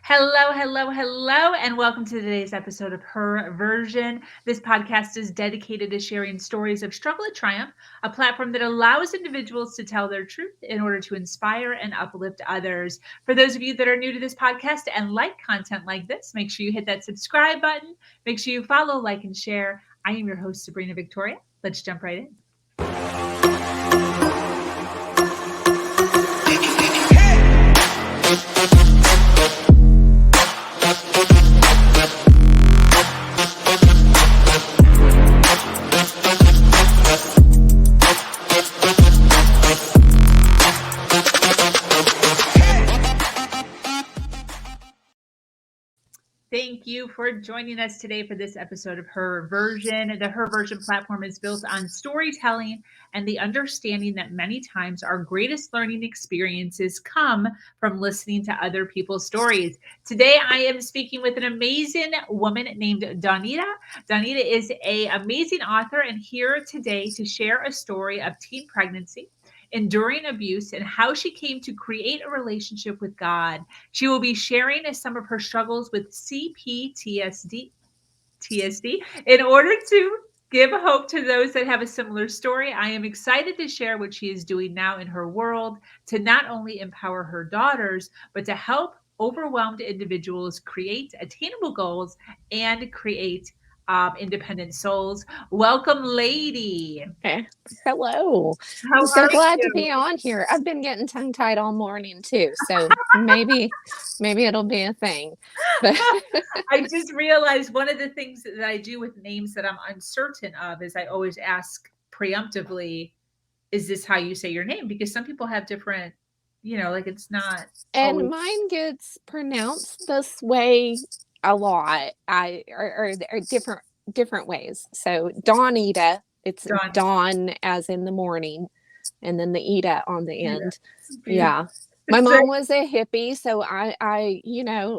Hello, hello, hello, and welcome to today's episode of Her Version. This podcast is dedicated to sharing stories of struggle and triumph, a platform that allows individuals to tell their truth in order to inspire and uplift others. For those of you that are new to this podcast and like content like this, make sure you hit that subscribe button. Make sure you follow, like, and share. I am your host, Sabrina Victoria. Let's jump right in. Thank you for joining us today for this episode of Her Version. The Her Version platform is built on storytelling and the understanding that many times our greatest learning experiences come from listening to other people's stories. Today, I am speaking with an amazing woman named Dawnita. Dawnita is an amazing author and here today to share a story of teen pregnancy, enduring abuse, and how she came to create a relationship with God. She will be sharing some of her struggles with CPTSD in order to give hope to those that have a similar story. I am excited to share what she is doing now in her world to not only empower her daughters, but to help overwhelmed individuals create attainable goals and create independent souls. Welcome, lady. Okay. Hello. How I'm so are glad you? to be on here. I've been getting tongue-tied all morning too, so maybe it'll be a thing. But I just realized one of the things that I do with names that I'm uncertain of is I always ask preemptively, is this how you say your name? Because some people have different, like it's not always. and mine gets pronounced this way a lot. Or different ways. So Dawnita, it's Done. dawn as in the morning, and then the Ida on the end. Beautiful. Yeah. My mom was a hippie, so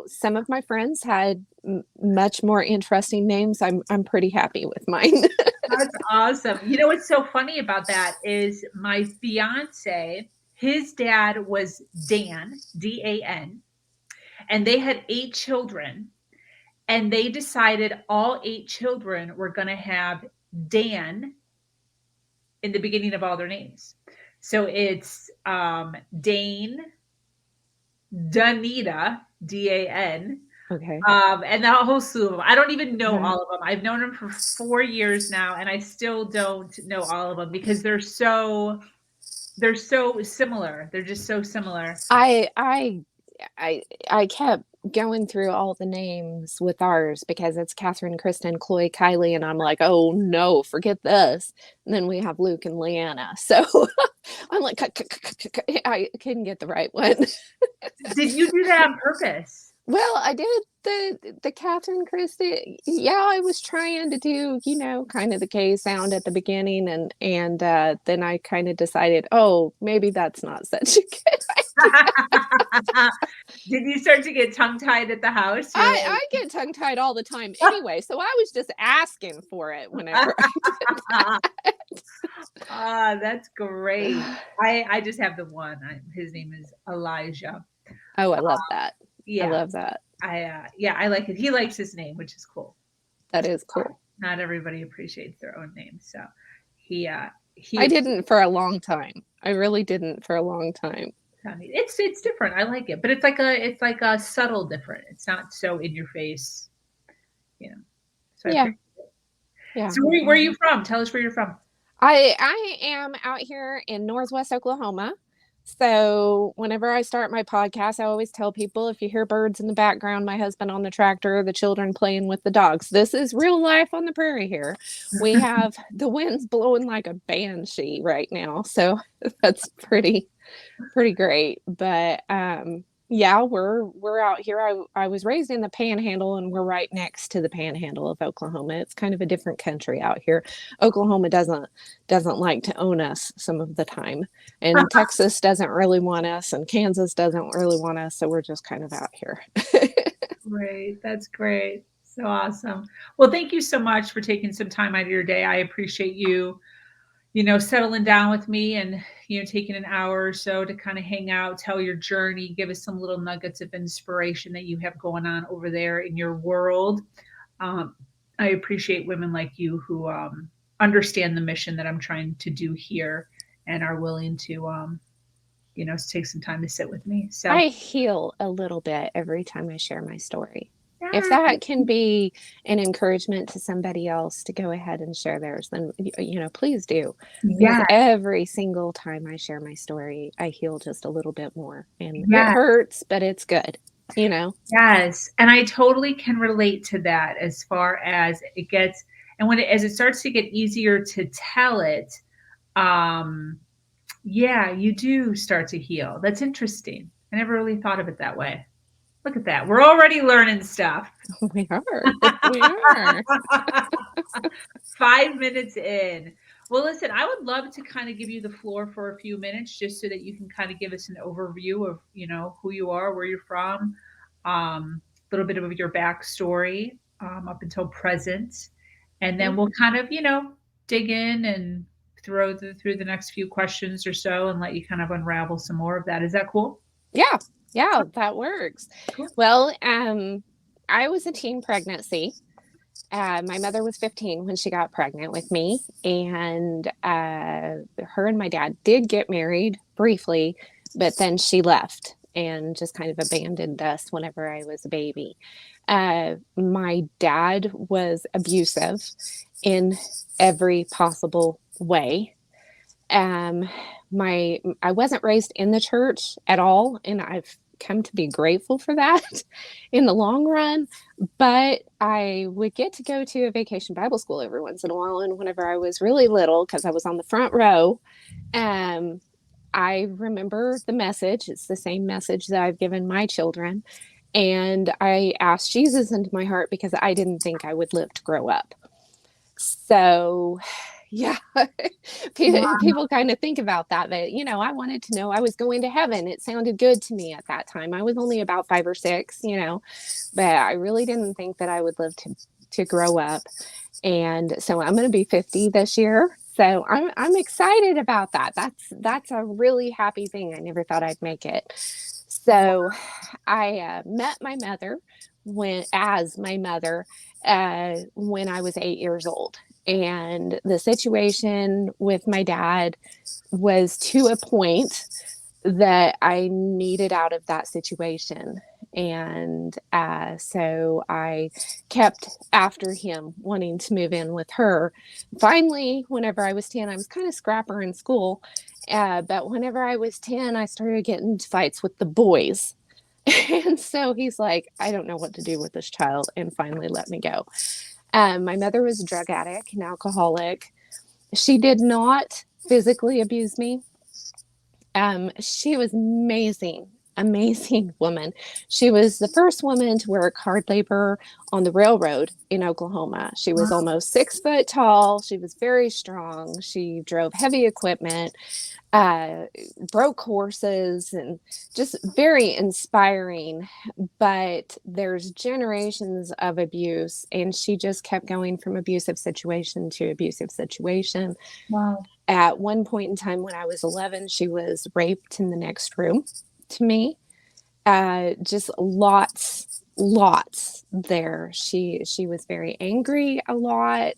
some of my friends had much more interesting names. I'm pretty happy with mine. That's awesome. You know what's so funny about that is my fiance, his dad was Dan, Dan, and they had 8 children. And they decided all 8 children were going to have Dan in the beginning of all their names. So it's Dane, Dawnita, Dan, Okay. and the whole slew of them. I don't even know Mhm. all of them. I've known them for 4 years now, and I still don't know all of them because they're so similar. They're just so similar. I kept going through all the names with ours because it's Catherine, Kristen, Chloe, Kylie, and I'm like, oh no, forget this. And then we have Luke and Leanna. So I'm like, I couldn't get the right one. Did you do that on purpose? Well, I did the Catherine Christie. Yeah, I was trying to do, kind of the K sound at the beginning, and then I kind of decided, oh, maybe that's not such a good. Did you start to get tongue-tied at the house? I get tongue tied all the time anyway, so I was just asking for it whenever I did that. That's great. I just have the one. His name is Elijah. Oh, I love that. I Yeah, love that. I like it. He likes his name, which is cool. That is cool. Not everybody appreciates their own name, so he I didn't for a long time. I really didn't for a long time. It's different. I like it, but it's like a subtle different. It's not so in your face, you know. So Yeah. Yeah. So where are you from? Tell us where you're from. I am out here in Northwest Oklahoma. So whenever I start my podcast, I always tell people, if you hear birds in the background, my husband on the tractor, the children playing with the dogs, this is real life on the prairie here. We have the winds blowing like a banshee right now. So that's pretty great. But yeah, we're out here. I was raised in the Panhandle, and we're right next to the Panhandle of Oklahoma. It's kind of a different country out here. Oklahoma doesn't like to own us some of the time, and Texas doesn't really want us, and Kansas doesn't really want us, so we're just kind of out here. Great. That's great. So awesome. Well, thank you so much for taking some time out of your day. I appreciate you settling down with me and, taking an hour or so to kind of hang out, tell your journey, give us some little nuggets of inspiration that you have going on over there in your world. Um, I appreciate women like you who understand the mission that I'm trying to do here and are willing to, take some time to sit with me. So, I heal a little bit every time I share my story. If yeah. that can be an encouragement to somebody else to go ahead and share theirs, then, please do. Because Yes, every single time I share my story, I heal just a little bit more. And it yes, hurts, but it's good, you know? yes. And I totally can relate to that as far as it gets, and as it starts to get easier to tell it, um, yeah, you do start to heal. That's interesting. I never really thought of it that way. Look at that. We're already learning stuff. We are. We are. 5 minutes in. Well, listen, I would love to kind of give you the floor for a few minutes just so that you can kind of give us an overview of, who you are, where you're from, a little bit of your backstory up until present. And then we'll kind of, dig in and through the next few questions or so and let you kind of unravel some more of that. Is that cool? Yeah. Yeah, that works. Cool. Well, I was a teen pregnancy. My mother was 15 when she got pregnant with me, and her and my dad did get married briefly, but then she left and just kind of abandoned us whenever I was a baby. My dad was abusive in every possible way. I wasn't raised in the church at all, and I've come to be grateful for that in the long run. But I would get to go to a vacation Bible school every once in a while, and whenever I was really little, because I was on the front row, I remember the message. It's the same message that I've given my children, and I asked Jesus into my heart because I didn't think I would live to grow up. So yeah, people kind of think about that, but I wanted to know I was going to heaven. It sounded good to me at that time. I was only about 5 or 6, but I really didn't think that I would live to grow up. And so I'm going to be 50 this year. So I'm excited about that. That's a really happy thing. I never thought I'd make it. So I met my mother when I was 8 years old. And the situation with my dad was to a point that I needed out of that situation. And so I kept after him, wanting to move in with her. Finally, whenever I was 10, I was kind of scrapper in school. But whenever I was 10, I started getting into fights with the boys. And so he's like, I don't know what to do with this child, and finally let me go. My mother was a drug addict, an alcoholic. She did not physically abuse me. She was amazing woman. She was the first woman to work hard labor on the railroad in Oklahoma. She was almost 6 foot tall. She was very strong. She drove heavy equipment, broke horses, and just very inspiring. But there's generations of abuse, and she just kept going from abusive situation to abusive situation. Wow. At one point in time when I was 11, she was raped in the next room to me. Just lots there. She was very angry a lot.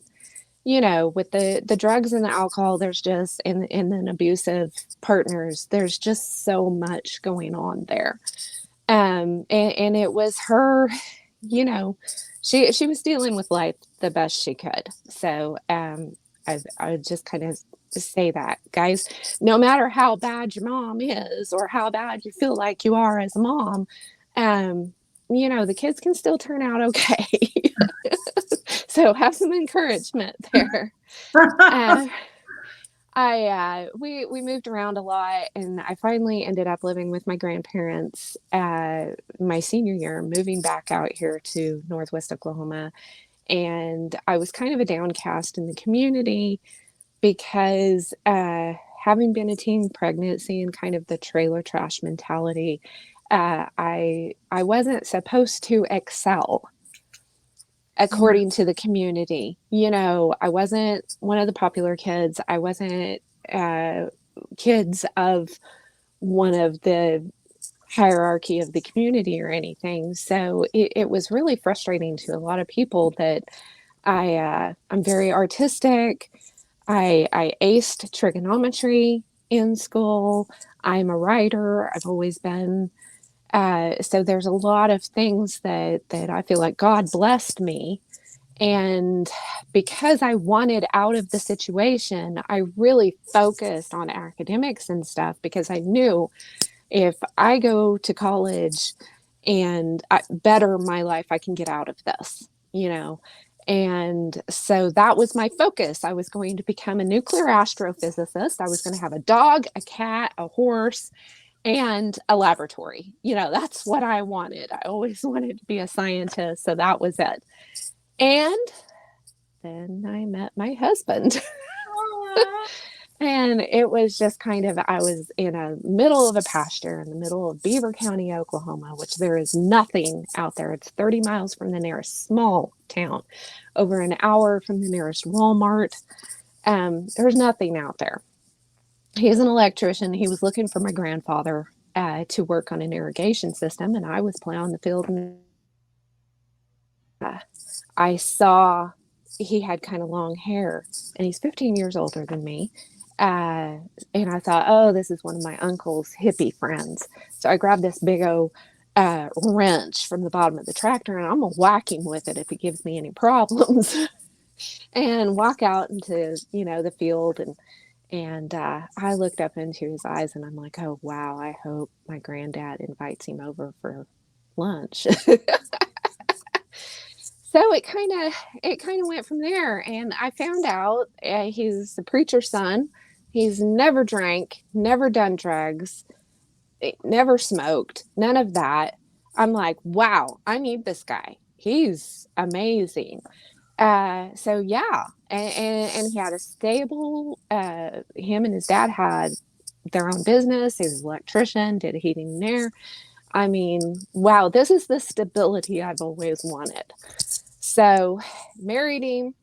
With the drugs and the alcohol, there's just, and then abusive partners, there's just so much going on there. And it was her, she was dealing with life the best she could. So, I just kind of say that, guys, no matter how bad your mom is or how bad you feel like you are as a mom, the kids can still turn out okay. So have some encouragement there. We moved around a lot, and I finally ended up living with my grandparents my senior year, moving back out here to Northwest Oklahoma. And I was kind of a downcast in the community because having been a teen pregnancy and kind of the trailer trash mentality, I wasn't supposed to excel. according to the community. You know, I wasn't one of the popular kids. I wasn't kids of one of the hierarchy of the community or anything. So it was really frustrating to a lot of people that I'm very artistic. I aced trigonometry in school. I'm a writer. I've always been. So there's a lot of things that I feel like God blessed me. And because I wanted out of the situation, I really focused on academics and stuff because I knew if I go to college and I better my life, I can get out of this, you know. And so that was my focus. I was going to become a nuclear astrophysicist. I was going to have a dog, a cat, a horse, and a laboratory. You know, that's what I wanted. I always wanted to be a scientist. So that was it. And then I met my husband. And it was just kind of, I was in a middle of a pasture in the middle of Beaver County, Oklahoma, which there is nothing out there. It's 30 miles from the nearest small town, over an hour from the nearest Walmart. There's nothing out there. He's an electrician. He was looking for my grandfather to work on an irrigation system, and I was plowing the field. And I saw he had kind of long hair, and he's 15 years older than me. And I thought, oh, this is one of my uncle's hippie friends. So I grabbed this big old wrench from the bottom of the tractor, and I'm going to whack him with it if he gives me any problems. And walk out into, you know, the field. And I looked up into his eyes, and I'm like, oh, wow, I hope my granddad invites him over for lunch. So it kind of went from there, and I found out he's the preacher's son. He's never drank, never done drugs, never smoked, none of that. I'm like, wow, I need this guy. He's amazing. So yeah, and he had a stable. Him and his dad had their own business. He was an electrician, did heating and air. I mean, wow, this is the stability I've always wanted. So married him,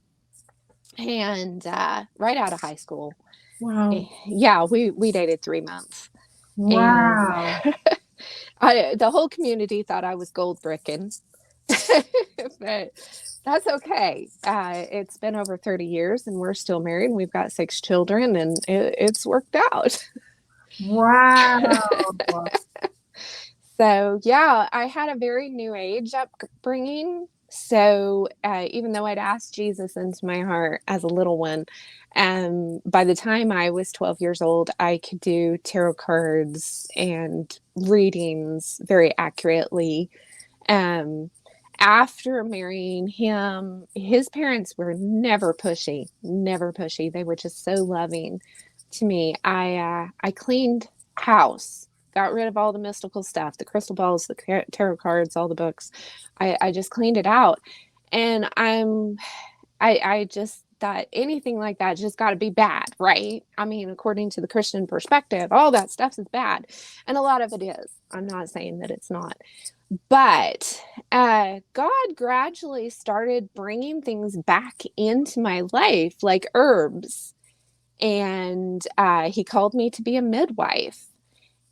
and right out of high school. Wow. Yeah, we dated 3 months. Wow. And the whole community thought I was gold bricking. But that's okay. It's been over 30 years, and we're still married, and we've got 6 children, and it's worked out. Wow. So yeah, I had a very new age upbringing. So even though I'd asked Jesus into my heart as a little one, by the time I was 12 years old, I could do tarot cards and readings very accurately. After marrying him, his parents were never pushy, never pushy. They were just so loving to me. I cleaned house, got rid of all the mystical stuff, the crystal balls, the tarot cards, all the books. I just cleaned it out. And I just thought anything like that just got to be bad, right? I mean, according to the Christian perspective, all that stuff is bad. And a lot of it is. I'm not saying that it's not. But God gradually started bringing things back into my life, like herbs. And he called me to be a midwife.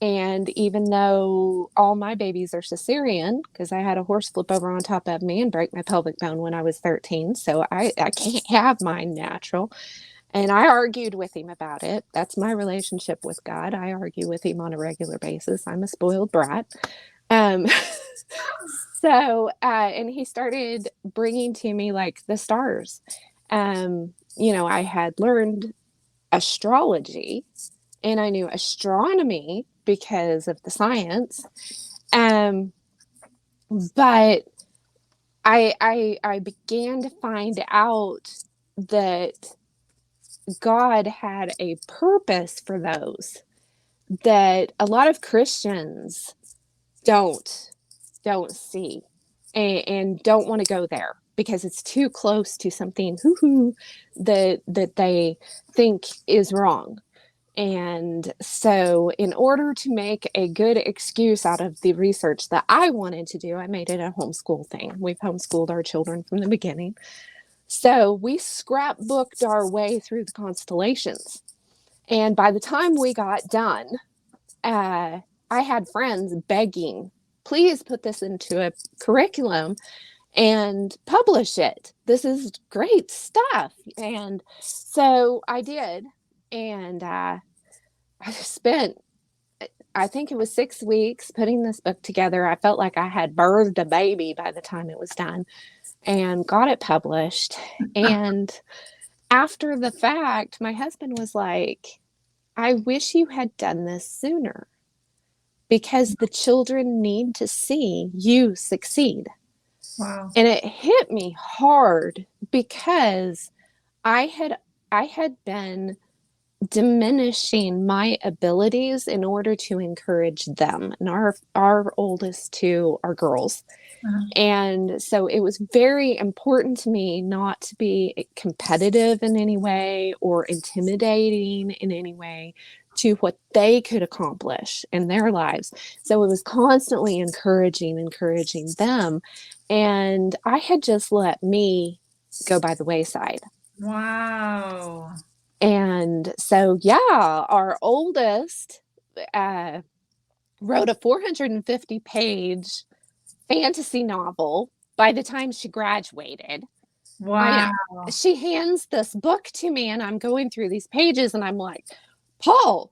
And even though all my babies are cesarean, because I had a horse flip over on top of me and break my pelvic bone when I was 13, so I can't have mine natural. And I argued with him about it. That's my relationship with God. I argue with him on a regular basis. I'm a spoiled brat. And he started bringing to me like the stars. You know, I had learned astrology, and I knew astronomy because of the science. But I began to find out that God had a purpose for those that a lot of Christians don't see and don't want to go there because it's too close to something that they think is wrong. And so in order to make a good excuse out of the research that I wanted to do, I made it a homeschool thing. We've homeschooled our children from the beginning. So we scrapbooked our way through the constellations. And by the time we got done, I had friends begging, please put this into a curriculum and publish it. This is great stuff. And so I did. And I spent, I think it was 6 weeks putting this book together. I felt like I had birthed a baby by the time it was done, and got it published. And after the fact, my husband was like, I wish you had done this sooner, because the children need to see you succeed. Wow. And it hit me hard because I had been diminishing my abilities in order to encourage them. And our oldest two are girls. Uh-huh. And so it was very important to me not to be competitive in any way or intimidating in any way to what they could accomplish in their lives. So it was constantly encouraging them. And I had just let me go by the wayside. Wow. And so, yeah, our oldest wrote a 450-page fantasy novel by the time she graduated. Wow. She hands this book to me, and I'm going through these pages, and I'm like, Paul,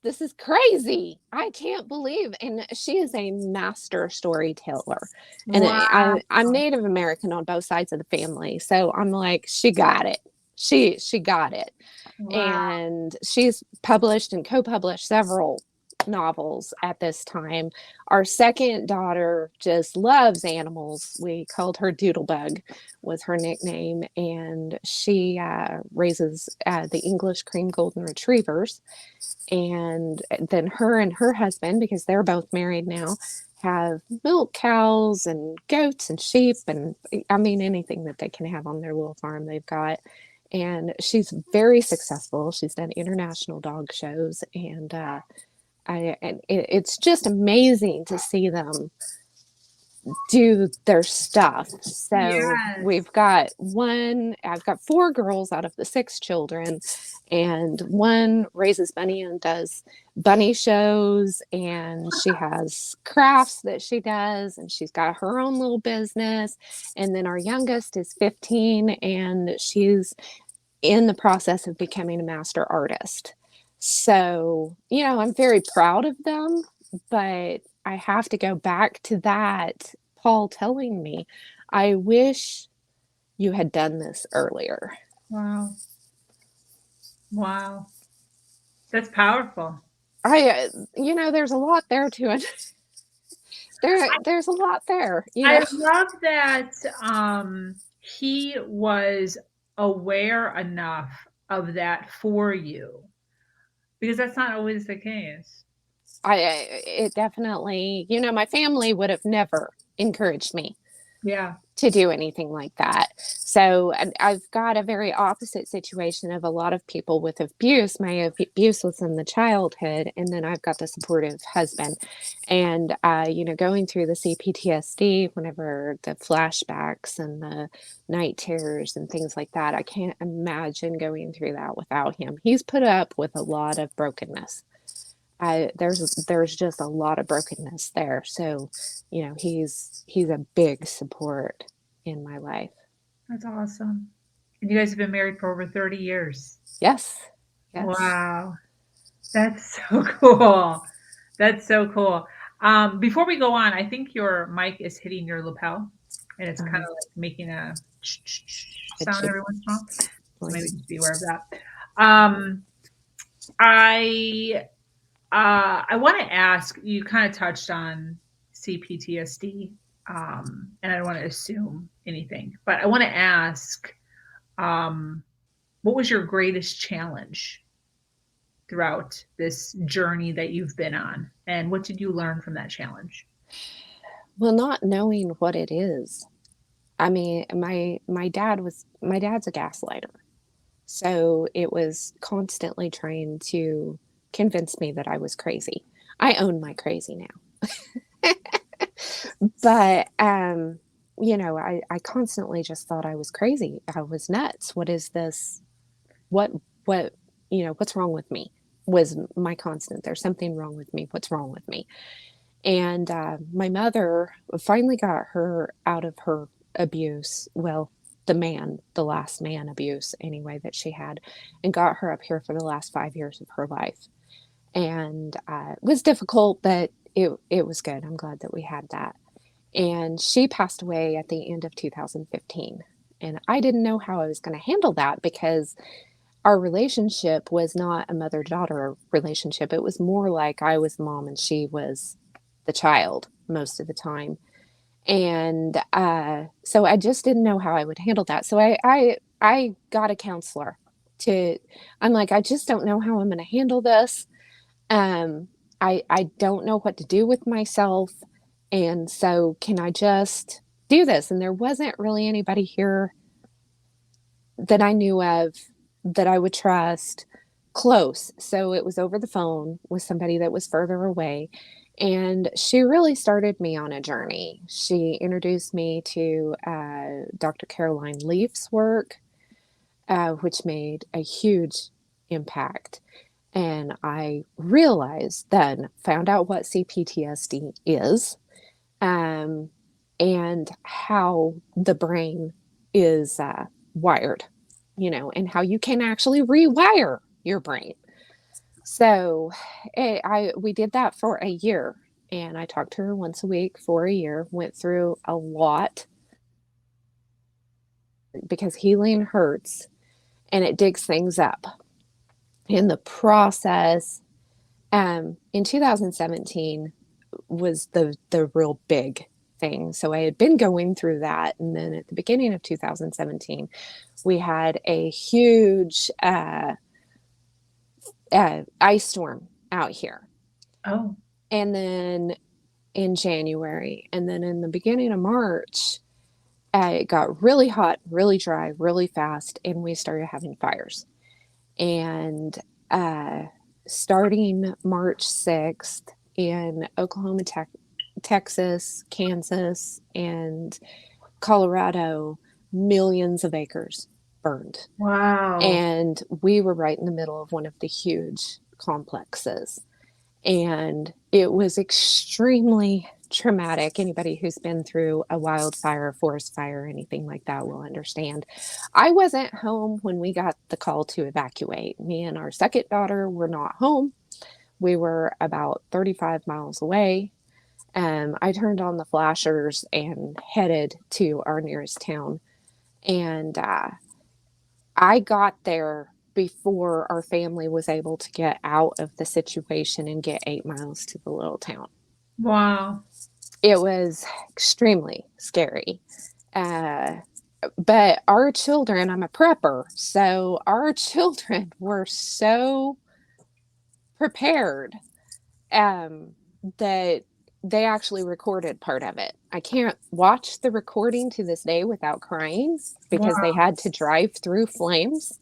this is crazy. I can't believe. And she is a master storyteller. And Wow. I'm Native American on both sides of the family. So I'm like, she got it. She got it. Wow. And she's published and co-published several novels at this time. Our second daughter just loves animals. We called her Doodlebug, was her nickname. And she raises the English cream golden retrievers. And then her and her husband, because they're both married now, have milk cows and goats and sheep, and I mean anything that they can have on their little farm they've got. And she's very successful. She's done international dog shows, and it's just amazing to see them do their stuff. So Yes. I've got 4 girls out of the 6 children, and one raises bunny and does bunny shows, and she has crafts that she does, and she's got her own little business. And then our youngest is 15, and she's in the process of becoming a master artist. So, I'm very proud of them, but I have to go back to that Paul telling me, I wish you had done this earlier. Wow. Wow. That's powerful. There's a lot there to it. There's a lot there. I love that he was aware enough of that for you, because that's not always the case. It definitely, my family would have never encouraged me to do anything like that. So I've got a very opposite situation of a lot of people with abuse. My abuse was in the childhood, and then I've got the supportive husband. And, going through the CPTSD, whenever the flashbacks and the night terrors and things like that, I can't imagine going through that without him. He's put up with a lot of brokenness. There's just a lot of brokenness there. So, he's a big support in my life. That's awesome. And you guys have been married for over 30 years. Yes. Wow. That's so cool. That's so cool. Before we go on, I think your mic is hitting your lapel, and it's kind of like making a sound every once in a while. So maybe just be aware of that. I want to ask, you kind of touched on CPTSD, and I don't want to assume anything, but I want to ask, what was your greatest challenge throughout this journey that you've been on, and what did you learn from that challenge? Well, not knowing what it is. I mean, my dad's a gaslighter. So it was constantly trying to convince me that I was crazy. I own my crazy now. But, I constantly just thought I was crazy. I was nuts. What is this? What, what, what's wrong with me was my constant. There's something wrong with me. What's wrong with me? And my mother finally got her out of her abuse. Well, the last man abuse anyway that she had, and got her up here for the last 5 years of her life. And it was difficult, but it was good. I'm glad that we had that. And she passed away at the end of 2015. And I didn't know how I was going to handle that because our relationship was not a mother daughter relationship. It was more like I was the mom and she was the child most of the time. And so I just didn't know how I would handle that. So I got a counselor to, I'm like, I just don't know how I'm going to handle this. I don't know what to do with myself. And so can I just do this? And there wasn't really anybody here that I knew of that I would trust close. So it was over the phone with somebody that was further away. And she really started me on a journey. She introduced me to Dr. Caroline Leaf's work, which made a huge impact. And I realized then, found out what CPTSD is, and how the brain is wired, and how you can actually rewire your brain. So we did that for a year, and I talked to her once a week for a year, went through a lot because healing hurts and it digs things up. In the process, in 2017 was the real big thing. So I had been going through that. And then at the beginning of 2017, we had a huge ice storm out here. Oh. And then in January, and then in the beginning of March, it got really hot, really dry, really fast, and we started having fires. And starting March 6th in Oklahoma, Texas, Kansas, and Colorado, millions of acres burned. Wow. And we were right in the middle of one of the huge complexes. And it was extremely traumatic. Anybody who's been through a wildfire, forest fire, anything like that will understand. I wasn't home when we got the call to evacuate. Me and our second daughter were not home. We were about 35 miles away. I turned on the flashers and headed to our nearest town. And I got there before our family was able to get out of the situation and get 8 miles to the little town. Wow. It was extremely scary. But our children, I'm a prepper, so our children were so prepared that they actually recorded part of it. I can't watch the recording to this day without crying because they had to drive through flames.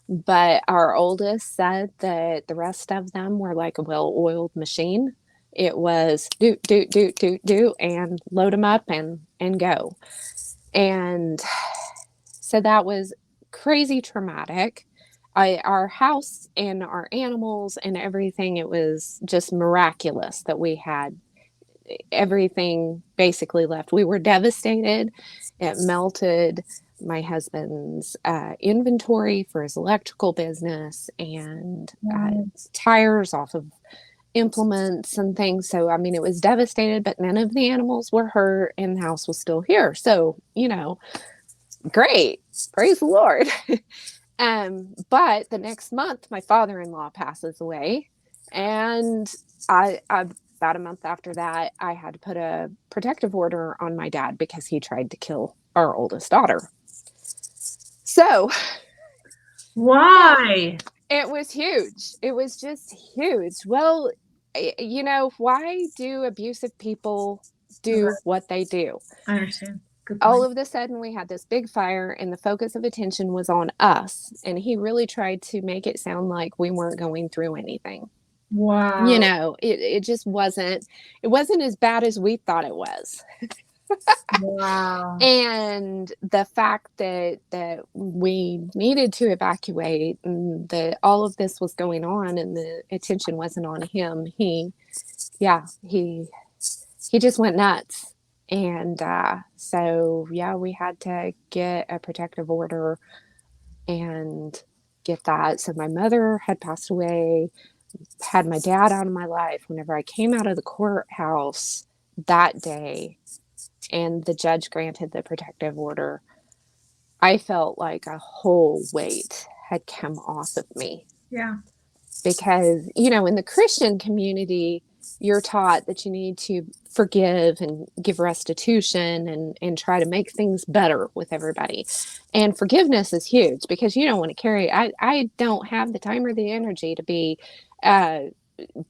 But our oldest said that the rest of them were like a well-oiled machine. It was do, do, do, do, do, and load them up and go. And so that was crazy traumatic. Our house and our animals and everything, it was just miraculous that we had everything basically left. We were devastated. It melted my husband's inventory for his electrical business and tires off of implements and things. So, I mean, it was devastated, but none of the animals were hurt and the house was still here. So, great. Praise the Lord. But the next month, my father-in-law passes away. And I about a month after that, I had to put a protective order on my dad because he tried to kill our oldest daughter. So, why? It was huge. It was just huge. Well, why do abusive people do what they do? I understand. Good all point. of a sudden we had this big fire and the focus of attention was on us. And he really tried to make it sound like we weren't going through anything. You Wow. know, it just wasn't, it wasn't as bad as we thought it was. Wow. And the fact that we needed to evacuate and that all of this was going on and the attention wasn't on him, he just went nuts. And so we had to get a protective order and get that. So my mother had passed away, had my dad out of my life. Whenever I came out of the courthouse that day and the judge granted the protective order, I felt like a whole weight had come off of me. Yeah. Because, you know, in the Christian community, you're taught that you need to forgive and give restitution and try to make things better with everybody. And forgiveness is huge because you don't want to carry, I don't have the time or the energy to be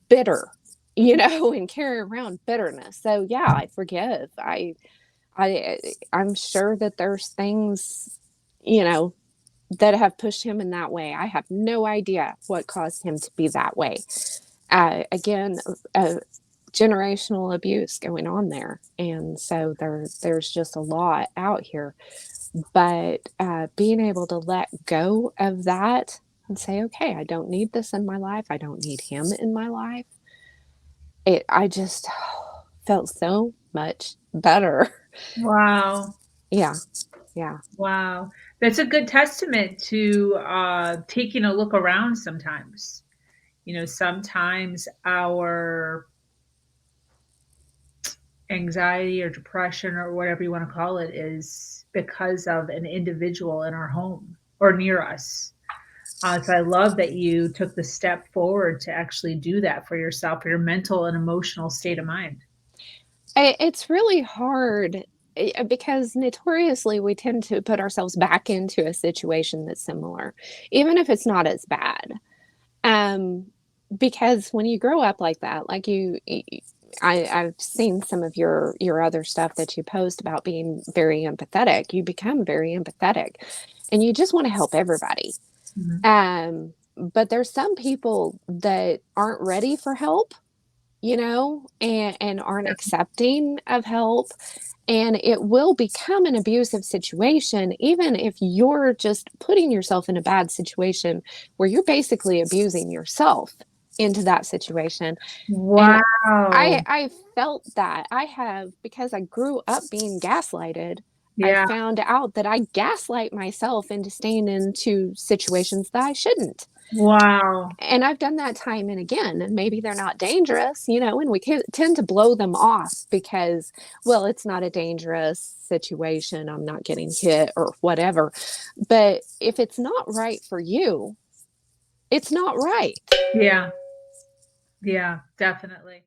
bitter, you know, and carry around bitterness. So yeah, I forgive. I'm sure that there's things, you know, that have pushed him in that way. I have no idea what caused him to be that way. Again, generational abuse going on there, and so there's just a lot out here. But being able to let go of that and say, okay, I don't need this in my life. I don't need him in my life. I just felt so much better. Wow. Yeah. Wow. That's a good testament to taking a look around sometimes. You know, sometimes our anxiety or depression or whatever you want to call it is because of an individual in our home or near us. So I love that you took the step forward to actually do that for yourself, for your mental and emotional state of mind. It's really hard because notoriously we tend to put ourselves back into a situation that's similar, even if it's not as bad. Um, because when you grow up like that, like I've seen some of your other stuff that you post about being very empathetic. You become very empathetic, and you just want to help everybody. Mhm. But there's some people that aren't ready for help, you know, and aren't accepting of help. And it will become an abusive situation, even if you're just putting yourself in a bad situation where you're basically abusing yourself into that situation. And Wow. I felt that. I have, because I grew up being gaslighted, I Yeah. found out that I gaslight myself into staying into situations that I shouldn't. Wow. And I've done that time and again, and maybe they're not dangerous, you know, and we tend to blow them off because, well, it's not a dangerous situation. I'm not getting hit or whatever. But if it's not right for you, it's not right. Yeah. Yeah, definitely.